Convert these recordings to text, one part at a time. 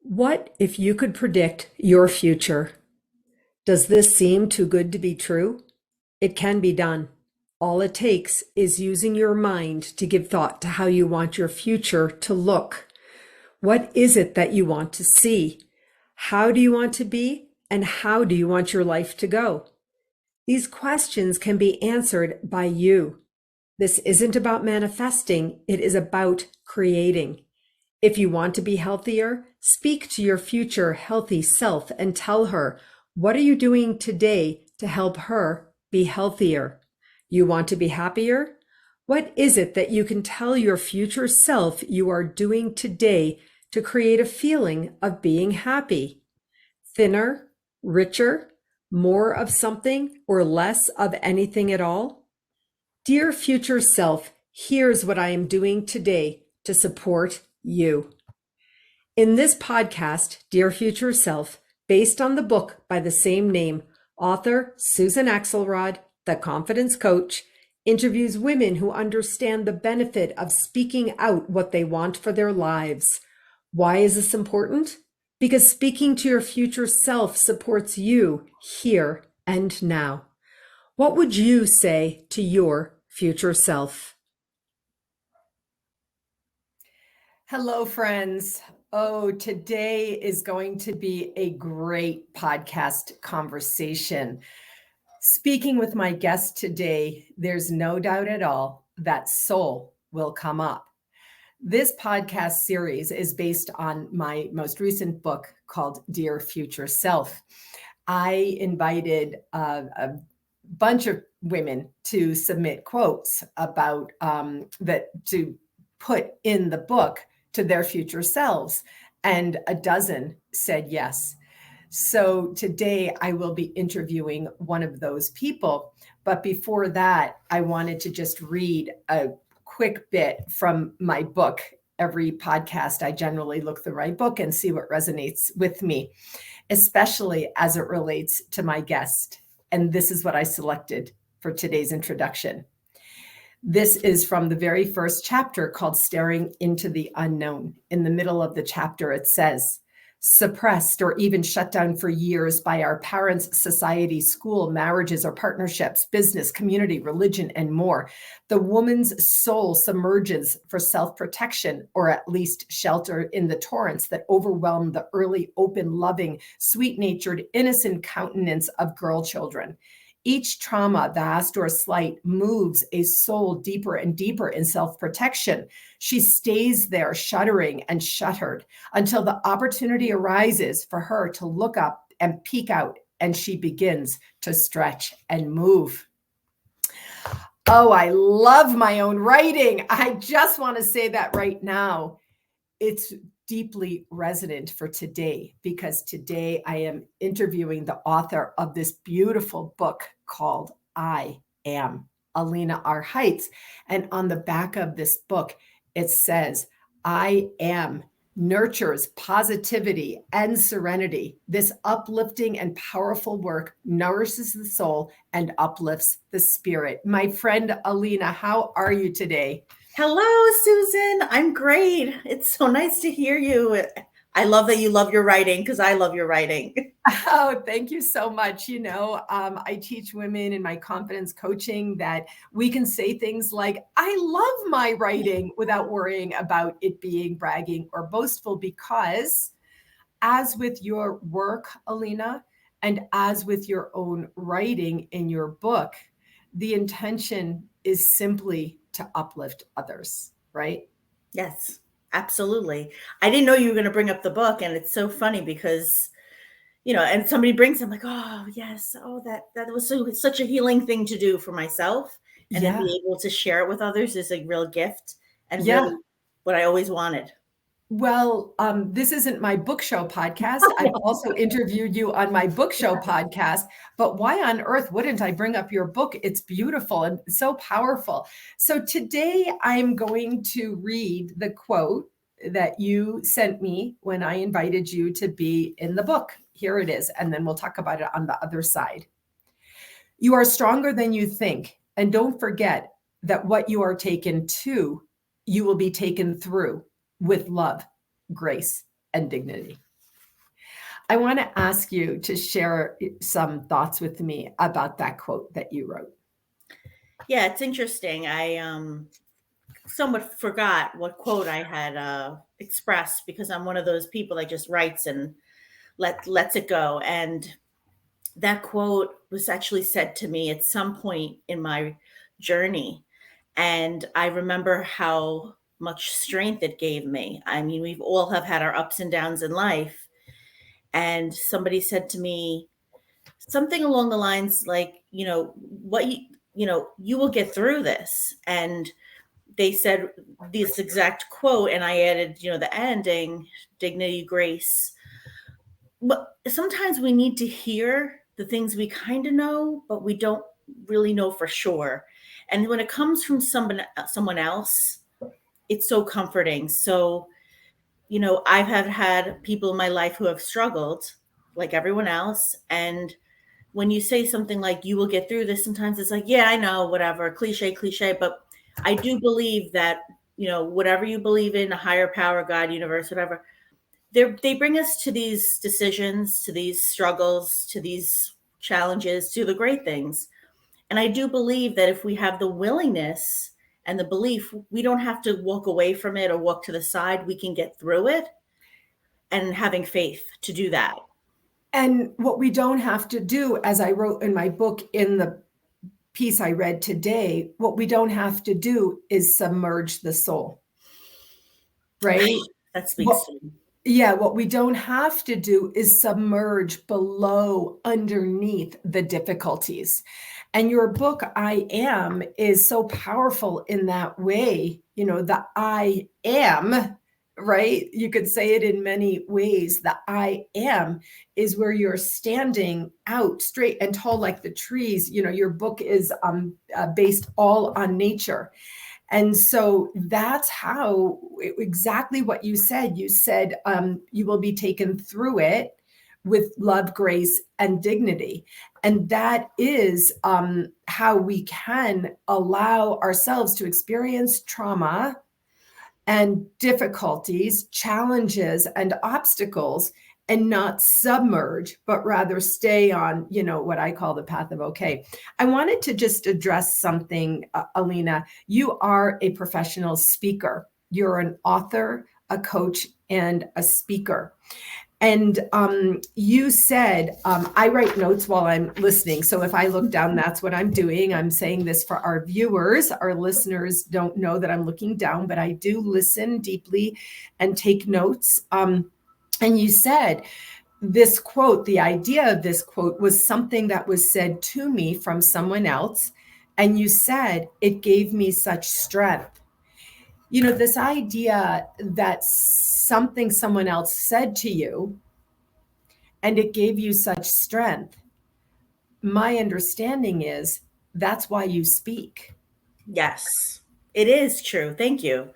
What if you could predict your future? Does this seem too good to be true? It can be done. All it takes is using your mind to give thought to how you want your future to look. What is it that you want to see? How do you want to be? And how do you want your life to go? These questions can be answered by you. This isn't about manifesting, it is about creating. If you want to be healthier, speak to your future healthy self and tell her, what are you doing today to help her be healthier? You want to be happier? What is it that you can tell your future self you are doing today to create a feeling of being happy? Thinner, richer, more of something, or less of anything at all? Dear future self, here's what I am doing today to support you. In this podcast, Dear Future Self, based on the book by the same name, author Susan Axelrod, the confidence coach, interviews women who understand the benefit of speaking out what they want for their lives. Why is this important? Because speaking to your future self supports you here and now. What would you say to your future self? Hello, friends. Oh, today is going to be a great podcast conversation. Speaking with my guest today, there's no doubt at all that soul will come up. This podcast series is based on my most recent book called Dear Future Self. I invited a bunch of women to submit quotes about that to put in the book to their future selves, and a dozen said yes. So today I will be interviewing one of those people. But before that, I wanted to just read a quick bit from my book. Every podcast, I generally look the right book and see what resonates with me, especially as it relates to my guest. And this is what I selected for today's introduction. This is from the very first chapter called Staring into the Unknown. In the middle of the chapter, it says, suppressed or even shut down for years by our parents, society, school, marriages or partnerships, business, community, religion, and more, the woman's soul submerges for self-protection, or at least shelter in the torrents that overwhelm the early, open, loving, sweet-natured, innocent countenance of girl children. Each trauma, vast or slight, moves a soul deeper and deeper in self-protection. She stays there shuddering and shuttered until the opportunity arises for her to look up and peek out, and she begins to stretch and move. Oh, I love my own writing. I just want to say that right now. It's deeply resonant for today, because today I am interviewing the author of this beautiful book called I Am, Alina R. Haitz. And on the back of this book, it says, I am nurtures positivity and serenity. This uplifting and powerful work nourishes the soul and uplifts the spirit. My friend Alina, how are you today? Hello, Susan. I'm great. It's so nice to hear you. I love that you love your writing, because I love your writing. Oh, thank you so much. I teach women in my confidence coaching that we can say things like, I love my writing, without worrying about it being bragging or boastful, because as with your work, Alina, and as with your own writing in your book, the intention is simply to uplift others, right? Yes, absolutely. I didn't know you were going to bring up the book, and it's so funny because, and somebody brings, I'm like, oh, yes. Oh, that was such a healing thing to do for myself. And Yeah. to be able to share it with others is a real gift, and Yeah. really what I always wanted. Well, this isn't my book show podcast. I've also interviewed you on my book show podcast, but why on earth wouldn't I bring up your book? It's beautiful and so powerful. So today I'm going to read the quote that you sent me when I invited you to be in the book. Here it is, and then we'll talk about it on the other side. You are stronger than you think, and don't forget that what you are taken to, you will be taken through with love, grace, and dignity. I want to ask you to share some thoughts with me about that quote that you wrote. Yeah, it's interesting. I somewhat forgot what quote I had expressed because I'm one of those people that just writes and lets it go. And that quote was actually said to me at some point in my journey. And I remember how much strength it gave me. I mean, we've all have had our ups and downs in life. And somebody said to me something along the lines like, you will get through this. And they said this exact quote, and I added, the ending, dignity, grace. But sometimes we need to hear the things we kind of know, but we don't really know for sure. And when it comes from someone else, it's so comforting. So, I've had people in my life who have struggled like everyone else. And when you say something like, you will get through this, sometimes it's like, yeah, I know, whatever, cliche. But I do believe that, whatever you believe in, a higher power, God, universe, whatever, they bring us to these decisions, to these struggles, to these challenges, to the great things. And I do believe that if we have the willingness and the belief, we don't have to walk away from it or walk to the side. We can get through it, and having faith to do that. And what we don't have to do, as I wrote in my book in the piece I read today, what we don't have to do is submerge the soul. Right? That speaks to me. Yeah, what we don't have to do is submerge below, underneath the difficulties. And your book, I Am, is so powerful in that way. The I am, right? You could say it in many ways. The I am is where you're standing out straight and tall like the trees. Your book is based all on nature. And so that's how, exactly what you said. You said you will be taken through it with love, grace, and dignity. And that is how we can allow ourselves to experience trauma and difficulties, challenges, and obstacles, and not submerge, but rather stay on, what I call the path of okay. I wanted to just address something, Alina. You are a professional speaker. You're an author, a coach, and a speaker. And you said, I write notes while I'm listening. So if I look down, that's what I'm doing. I'm saying this for our viewers. Our listeners don't know that I'm looking down, but I do listen deeply and take notes. And you said this quote, the idea of this quote was something that was said to me from someone else. And you said, it gave me such strength. This idea that something someone else said to you and it gave you such strength. My understanding is that's why you speak. Yes, it is true. Thank you.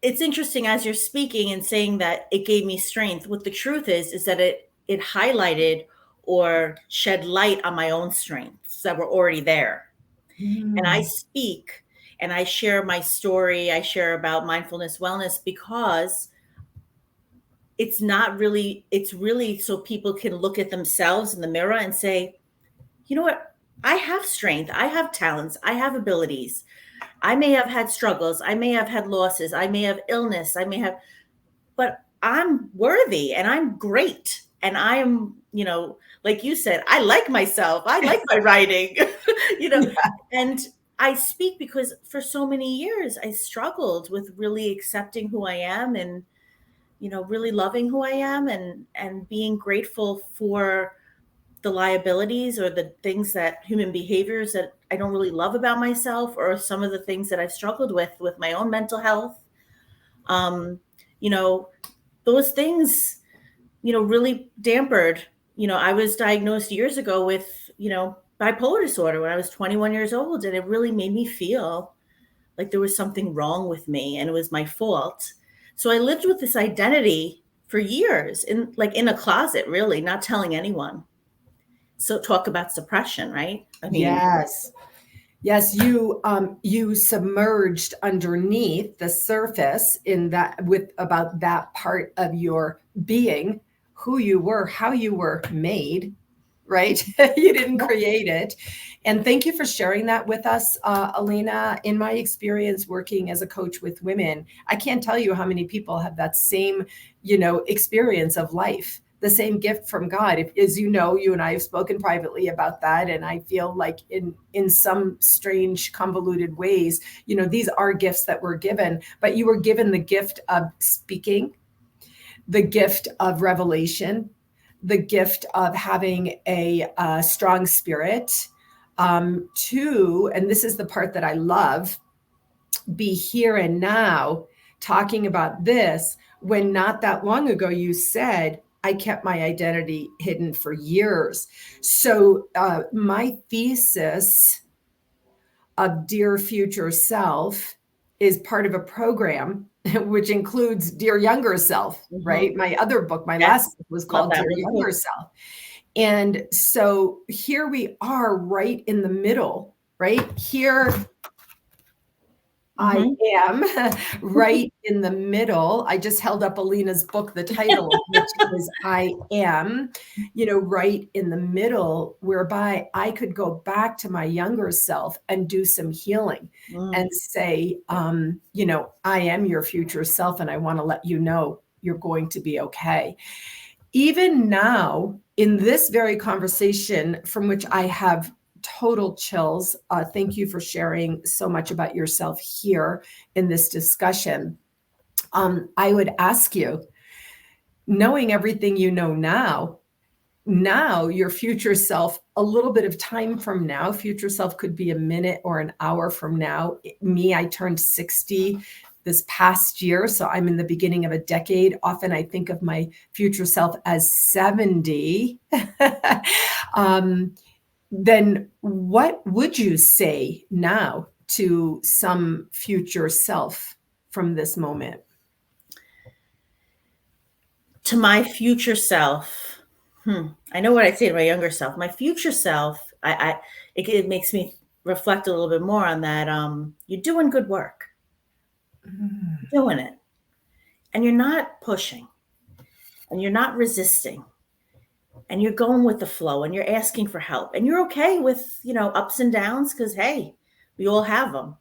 It's interesting as you're speaking and saying that it gave me strength. What the truth is that it highlighted or shed light on my own strengths that were already there. And I speak and I share my story. I share about mindfulness, wellness, because it's really so people can look at themselves in the mirror and say, you know what? I have strength. I have talents. I have abilities. I may have had struggles. I may have had losses. I may have illness. But I'm worthy and I'm great. And I am, like you said, I like myself. I like my writing, yeah. And I speak because for so many years I struggled with really accepting who I am and, really loving who I am and being grateful for the liabilities or the things that human behaviors that I don't really love about myself, or some of the things that I've struggled with my own mental health. Those things, really dampered. I was diagnosed years ago with, bipolar disorder when I was 21 years old. And it really made me feel like there was something wrong with me and it was my fault. So I lived with this identity for years in a closet, really, not telling anyone. So talk about suppression, right? I mean, yes, you submerged underneath the surface in that with about that part of your being, who you were, how you were made, right? You didn't create it. And thank you for sharing that with us, Alina. In my experience working as a coach with women, I can't tell you how many people have that same, experience of life, the same gift from God. As you know, you and I have spoken privately about that. And I feel like in some strange, convoluted ways, these are gifts that we're given, but you were given the gift of speaking, the gift of revelation, the gift of having a strong spirit. Two, and this is the part that I love, be here and now talking about this when not that long ago you said, I kept my identity hidden for years. So my thesis of Dear Future Self is part of a program which includes Dear Younger Self, right? My other book, my last book was called Dear Younger Self. And so here we are right in the middle, right? Here I am right in the middle. I just held up Alina's book, the title of which is I Am, right in the middle, whereby I could go back to my younger self and do some healing and say, I am your future self, and I want to let you know you're going to be okay. Even now, in this very conversation, from which I have total chills. Thank you for sharing so much about yourself here in this discussion. I would ask you, knowing everything you know now your future self, a little bit of time from now, future self could be a minute or an hour from now. Me, I turned 60 this past year, so I'm in the beginning of a decade. Often I think of my future self as 70. Then what would you say now to some future self from this moment? To my future self, I know what I'd say to my younger self. My future self, it makes me reflect a little bit more on that. You're doing good work. You're doing it. And you're not pushing. And you're not resisting. And you're going with the flow, and you're asking for help, and you're okay with, ups and downs, because, hey, we all have them,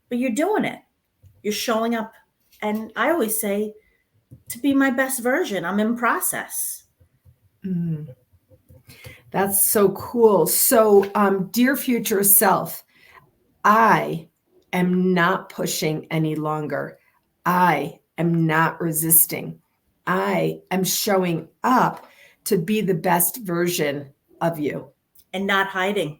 but you're doing it. You're showing up. And I always say, to be my best version, I'm in process. That's so cool. So, dear future self, I am not pushing any longer. I am not resisting. I am showing up to be the best version of you. And not hiding.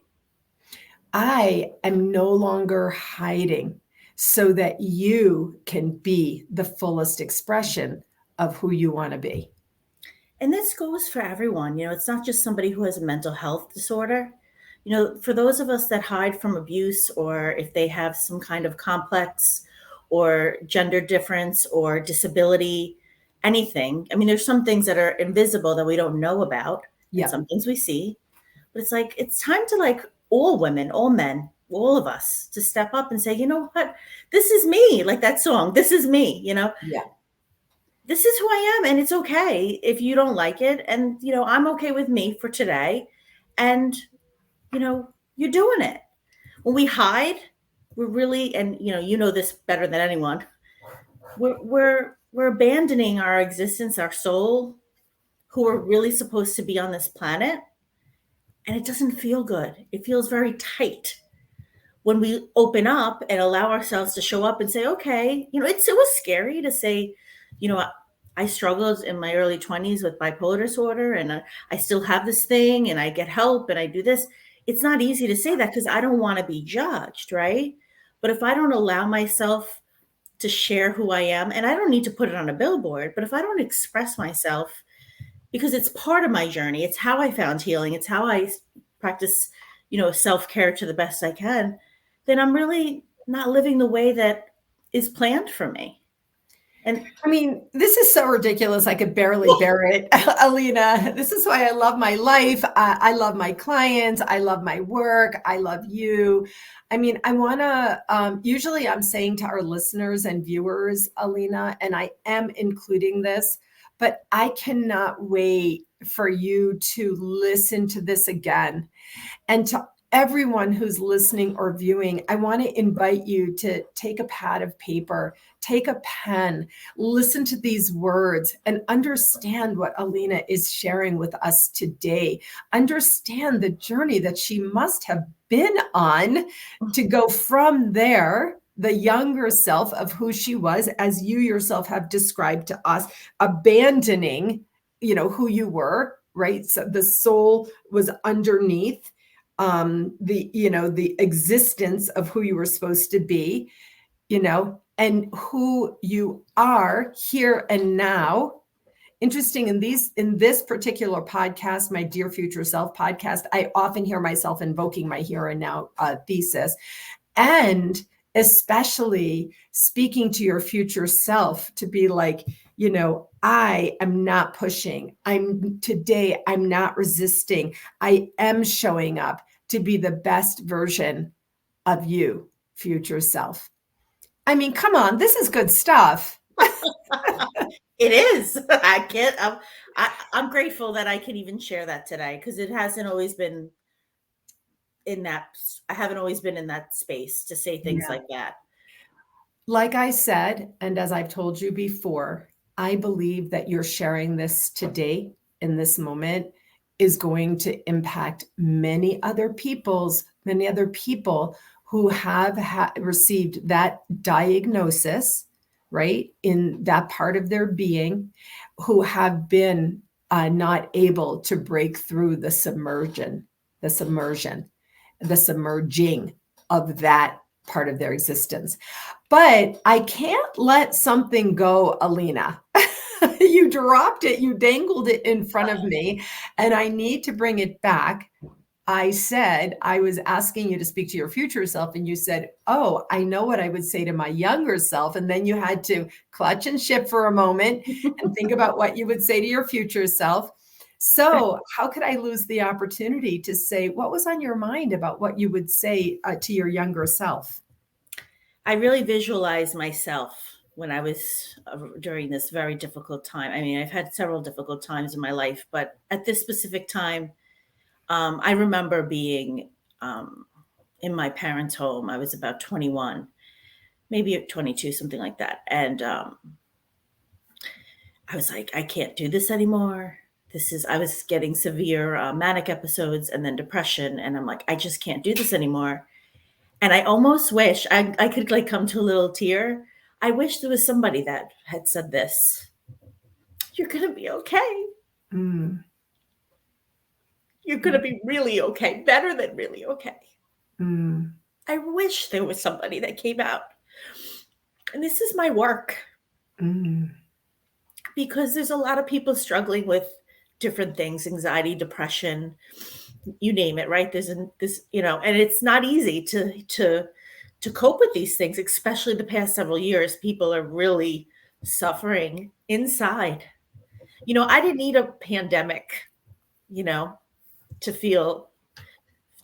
I am no longer hiding so that you can be the fullest expression of who you want to be. And this goes for everyone. It's not just somebody who has a mental health disorder. For those of us that hide from abuse, or if they have some kind of complex or gender difference or disability, anything. I mean, there's some things that are invisible that we don't know about. Yeah. Some things we see. But it's like, it's time to, all women, all men, all of us, to step up and say, you know what? This is me. Like that song, This Is Me, Yeah. This is who I am, and it's okay if you don't like it. And, I'm okay with me for today. And, you're doing it. When we hide, we're really, and, you know this better than anyone, we're abandoning our existence, our soul, who are really supposed to be on this planet. And it doesn't feel good. It feels very tight. When we open up and allow ourselves to show up and say, okay, it was scary to say, I struggled in my early 20s with bipolar disorder, and I still have this thing, and I get help, and I do this. It's not easy to say that because I don't want to be judged, right? But if I don't allow myself to share who I am, and I don't need to put it on a billboard, but if I don't express myself, because it's part of my journey, it's how I found healing, it's how I practice, self-care to the best I can, then I'm really not living the way that is planned for me. And I mean, this is so ridiculous. I could barely bear it. Alina, this is why I love my life. I love my clients. I love my work. I love you. I mean, I want to, usually I'm saying to our listeners and viewers, Alina, and I am including this, but I cannot wait for you to listen to this again. And to everyone who's listening or viewing, I want to invite you to take a pad of paper, take a pen, listen to these words, and understand what Alina is sharing with us today. Understand the journey that she must have been on to go from there, the younger self of who she was, as you yourself have described to us, abandoning, who you were, right? So the soul was underneath the existence of who you were supposed to be, and who you are here and now. Interesting, in this particular podcast, my Dear Future Self podcast, I often hear myself invoking my here and now thesis, and especially speaking to your future self to be like, I am not pushing. I'm not resisting. I am showing up to be the best version of you, future self. I mean, come on, this is good stuff. it is. I'm grateful that I can even share that today, because it hasn't always been I haven't always been in that space to say things like that. Like I said, and as I've told you before, I believe that you're sharing this today in this moment is going to impact many other people who have received that diagnosis, right, in that part of their being, who have been not able to break through the submerging of that part of their existence. But I can't let something go, Alina. You dropped it, you dangled it in front of me, and I need to bring it back. I said, I was asking you to speak to your future self, and you said, oh, I know what I would say to my younger self. And then you had to clutch and ship for a moment and think about what you would say to your future self. So how could I lose the opportunity to say what was on your mind about what you would say to your younger self? I really visualize myself when I was during this very difficult time. I mean, I've had several difficult times in my life, but at this specific time, I remember being in my parents' home. I was about 21, maybe 22, something like that. And I was like, I can't do this anymore. I was getting severe manic episodes and then depression. And I'm like, I just can't do this anymore. And I almost wish I could like come to a little tear. I wish there was somebody that had said this. You're going to be okay. Mm. You're going to be really okay. Better than really okay. Mm. I wish there was somebody that came out. And this is my work. Mm. Because there's a lot of people struggling with different things, anxiety, depression, you name it, right? There's this, and it's not easy to cope with these things, especially the past several years. People are really suffering inside. I didn't need a pandemic, to feel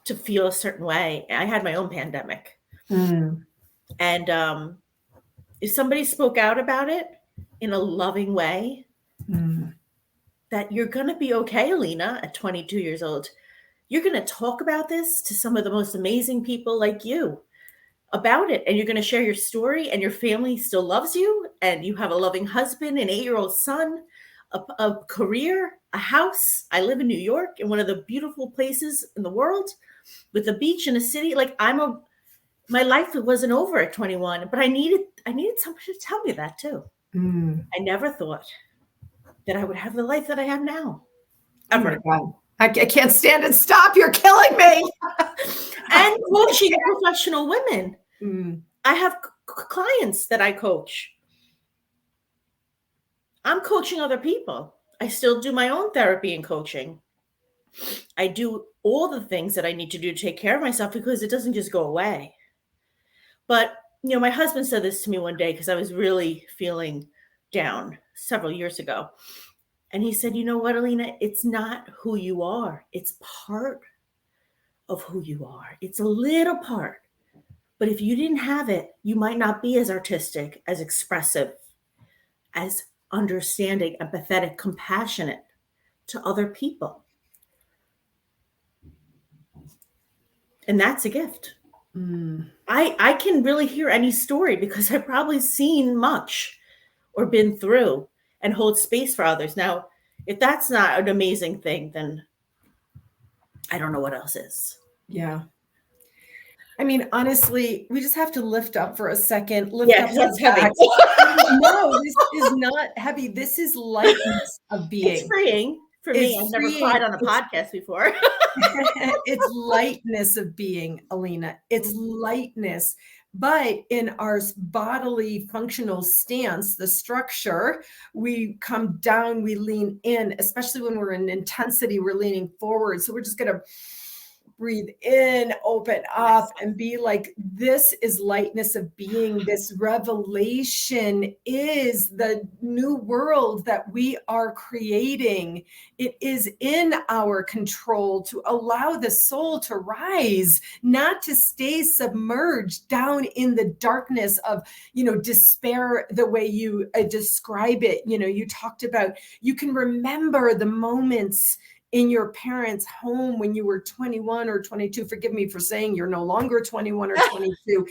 a certain way. I had my own pandemic. Mm. And if somebody spoke out about it in a loving way, that you're going to be okay, Alina, at 22 years old. You're going to talk about this to some of the most amazing people like you about it. And you're going to share your story, and your family still loves you. And you have a loving husband, an 8-year-old son, a career, a house. I live in New York, in one of the beautiful places in the world, with a beach in a city. Like my life wasn't over at 21, but I needed somebody to tell me that too. I never thought that I would have the life that I have now. Ever. Oh my God. I can't stand it. Stop. You're killing me. And coaching professional women. I have clients that I coach. I'm coaching other people. I still do my own therapy and coaching. I do all the things that I need to do to take care of myself, because it doesn't just go away. But, my husband said this to me one day, because I was really feeling down several years ago. And he said, you know what, Alina, it's not who you are. It's part of who you are. It's a little part. But if you didn't have it, you might not be as artistic, as expressive, as understanding, empathetic, compassionate to other people. And that's a gift. I can really hear any story because I've probably seen much or been through and hold space for others. Now, if that's not an amazing thing, then I don't know what else is. Yeah. I mean, honestly, we just have to lift up for a second. Yeah, because that's heavy. No, this is not heavy. This is lightness of being. It's freeing for me. I've never cried on a podcast before. It's lightness of being, Alina. It's lightness. But in our bodily functional stance, the structure, we come down, we lean in, especially when we're in intensity, we're leaning forward. So we're just going to breathe in, open up, and be like, this is lightness of being. This revelation is the new world that we are creating. It is in our control to allow the soul to rise, not to stay submerged down in the darkness of, despair, the way you describe it. You talked about, you can remember the moments in your parents' home when you were 21 or 22, forgive me for saying you're no longer 21 or 22,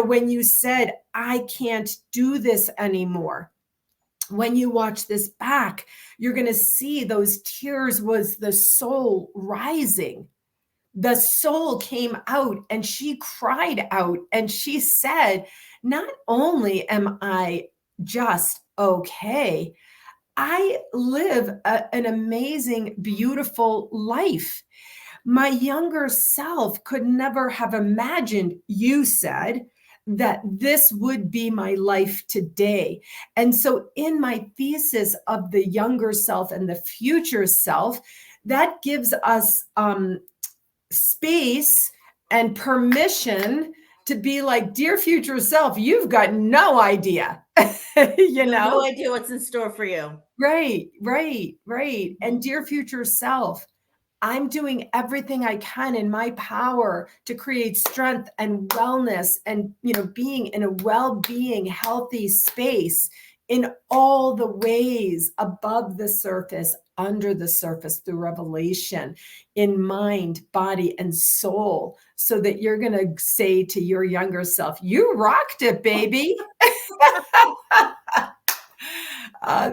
when you said, I can't do this anymore. When you watch this back, you're going to see those tears was the soul rising. The soul came out and she cried out and she said, not only am I just okay, I live an amazing, beautiful life. My younger self could never have imagined, you said, that this would be my life today. And so in my thesis of the younger self and the future self, that gives us space and permission to be like, dear future self, you've got no idea. No idea what's in store for you. Right. And dear future self, I'm doing everything I can in my power to create strength and wellness and, being in a well-being, healthy space in all the ways above the surface, under the surface, through revelation, in mind, body, and soul, so that you're going to say to your younger self, you rocked it, baby.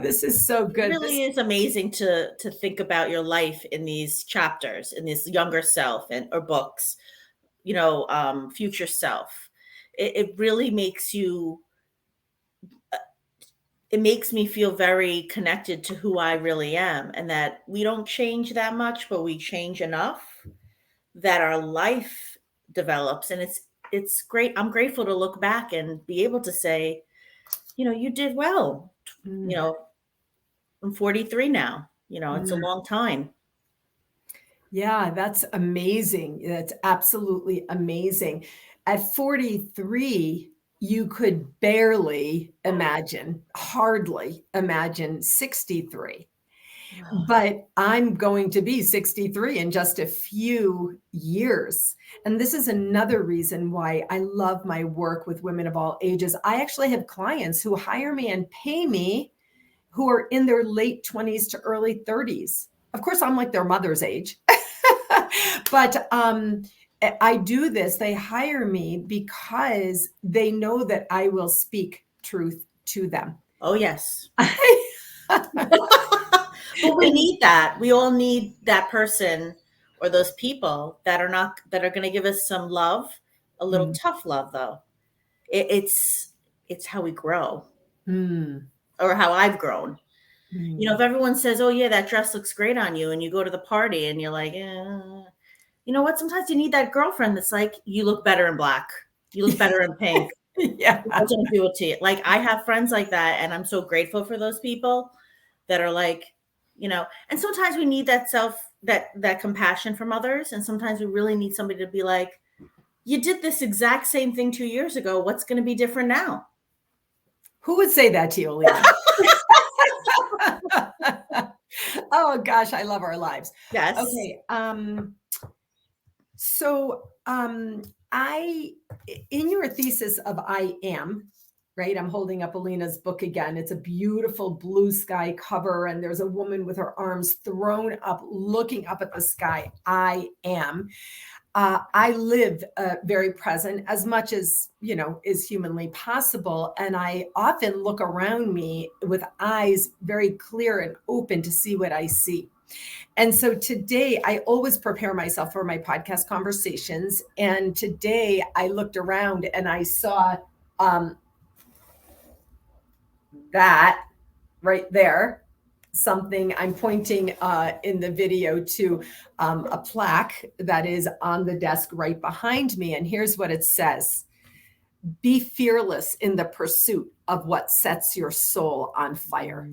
This is so good. It really is amazing to think about your life in these chapters, in this younger self or books, future self. It really makes you, it makes me feel very connected to who I really am, and that we don't change that much, but we change enough that our life develops. And it's great. I'm grateful to look back and be able to say, you did well. I'm 43 now. It's a long time. Yeah, that's amazing. That's absolutely amazing. At 43, you could barely imagine, hardly imagine 63. But I'm going to be 63 in just a few years. And this is another reason why I love my work with women of all ages. I actually have clients who hire me and pay me who are in their late 20s to early 30s. Of course, I'm like their mother's age. But I do this. They hire me because they know that I will speak truth to them. Oh, yes. But we need that. We all need that person or those people that are going to give us some love, a little tough love, though. It's how we grow, or how I've grown. If everyone says, oh yeah, that dress looks great on you, and you go to the party and you're like, you know what? Sometimes you need that girlfriend that's like, you look better in black. You look better in pink. Yeah. I don't do it to you. Like, I have friends like that, and I'm so grateful for those people that are like, and sometimes we need that compassion from others. And sometimes we really need somebody to be like, you did this exact same thing 2 years ago. What's going to be different now? Who would say that to you, Alina? Oh gosh, I love our lives. Yes. Okay. So I, in your thesis of I am, right? I'm holding up Alina's book again. It's a beautiful blue sky cover, and there's a woman with her arms thrown up, looking up at the sky. I am. I live very present as much as, is humanly possible. And I often look around me with eyes very clear and open to see what I see. And so today, I always prepare myself for my podcast conversations. And today I looked around and I saw that right there. Something I'm pointing in the video to a plaque that is on the desk right behind me. And here's what it says: be fearless in the pursuit of what sets your soul on fire.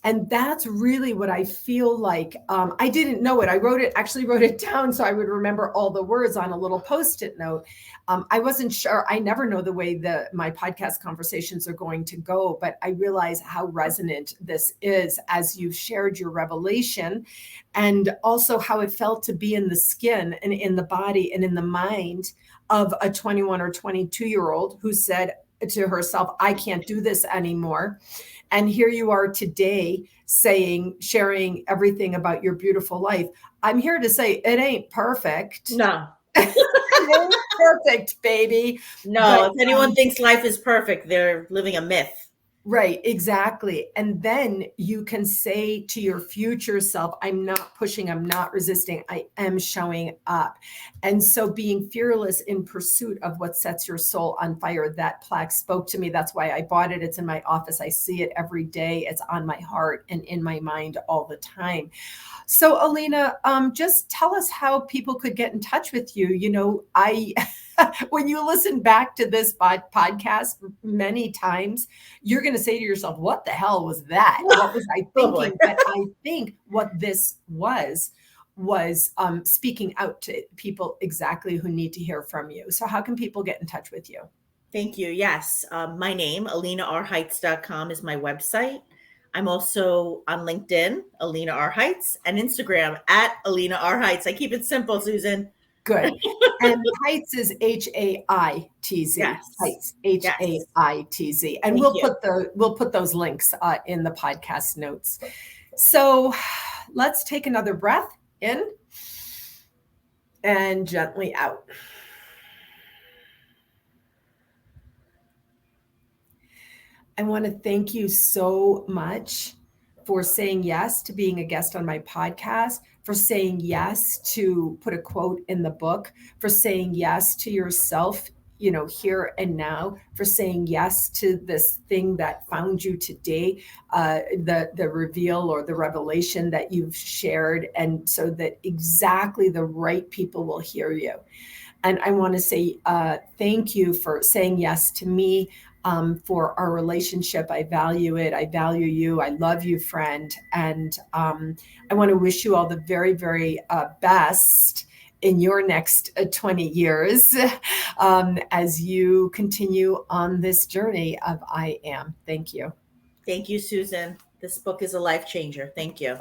And that's really what I feel like. I didn't know it. I actually wrote it down so I would remember all the words on a little Post-it note. I wasn't sure. I never know the way my podcast conversations are going to go, but I realize how resonant this is as you've shared your revelation, and also how it felt to be in the skin and in the body and in the mind of a 21 or 22-year-old who said to herself, I can't do this anymore. And here you are today sharing everything about your beautiful life. I'm here to say it ain't perfect. No. It ain't perfect, baby. No, if anyone thinks life is perfect, they're living a myth. Right, exactly. And then you can say to your future self, I'm not pushing, I'm not resisting, I am showing up. And so being fearless in pursuit of what sets your soul on fire, that plaque spoke to me. That's why I bought it. It's in my office. I see it every day. It's on my heart and in my mind all the time. So Alina, just tell us how people could get in touch with you. When you listen back to this podcast many times, you're going to say to yourself, what the hell was that? What was I thinking? But I think what this was speaking out to people exactly who need to hear from you. So how can people get in touch with you? Thank you. Yes. My name, AlinaRHaitz.com, is my website. I'm also on LinkedIn, Alina R. Haitz, and Instagram at Alina R. Haitz. I keep it simple, Susan. Good. And Haitz is Haitz. Yes. Haitz, Haitz. And we'll put those links in the podcast notes. So let's take another breath in and gently out. I want to thank you so much for saying yes to being a guest on my podcast, for saying yes to put a quote in the book, for saying yes to yourself, here and now, for saying yes to this thing that found you today, the reveal or the revelation that you've shared, and so that exactly the right people will hear you. And I want to say thank you for saying yes to me. For our relationship. I value it. I value you. I love you, friend. And I want to wish you all the very, very best in your next 20 years as you continue on this journey of I am. Thank you. Thank you, Susan. This book is a life changer. Thank you.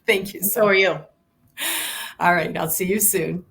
Thank you. So are you. All right. I'll see you soon.